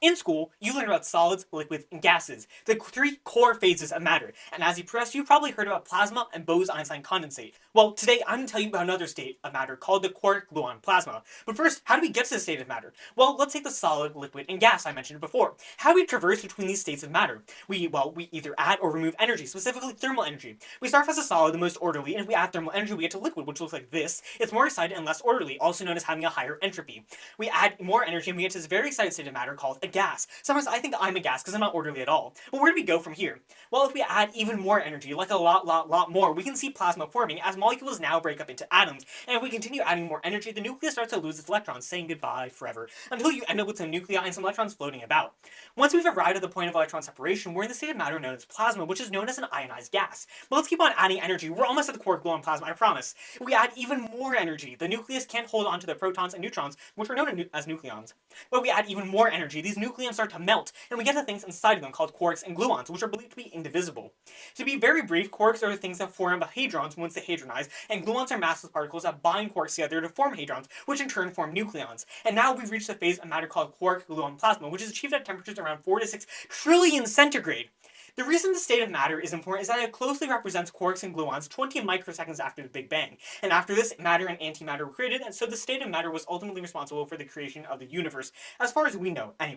In school, you learn about solids, liquids, and gases, the three core phases of matter. And as you progress, you've probably heard about plasma and Bose-Einstein condensate. Well, today I'm going to tell you about another state of matter called the quark-gluon plasma. But first, how do we get to this state of matter? Well, let's take the solid, liquid, and gas I mentioned before. How do we traverse between these states of matter? We either add or remove energy, specifically thermal energy. We start off as a solid, the most orderly, and if we add thermal energy, we get to liquid, which looks like this. It's more excited and less orderly, also known as having a higher entropy. We add more energy and we get to this very excited state of matter called a gas. Sometimes I think I'm a gas because I'm not orderly at all. But where do we go from here? Well, if we add even more energy, like a lot more, we can see plasma forming as molecules now break up into atoms. And if we continue adding more energy, the nucleus starts to lose its electrons, saying goodbye forever, until you end up with some nuclei and some electrons floating about. Once we've arrived at the point of electron separation, we're in the state of matter known as plasma, which is known as an ionized gas. But let's keep on adding energy. We're almost at the quark-gluon plasma, I promise. If we add even more energy, the nucleus can't hold on to the protons and neutrons, which are known as nucleons. But we add even more energy, these nucleons start to melt, and we get to things inside of them called quarks and gluons, which are believed to be indivisible. To be very brief, quarks are the things that form hadrons once they hadronize, and gluons are massless particles that bind quarks together to form hadrons, which in turn form nucleons. And now we've reached the phase of matter called quark-gluon plasma, which is achieved at temperatures around 4 to 6 trillion centigrade. The reason the state of matter is important is that it closely represents quarks and gluons 20 microseconds after the Big Bang. And after this, matter and antimatter were created, and so the state of matter was ultimately responsible for the creation of the universe, as far as we know, anyway.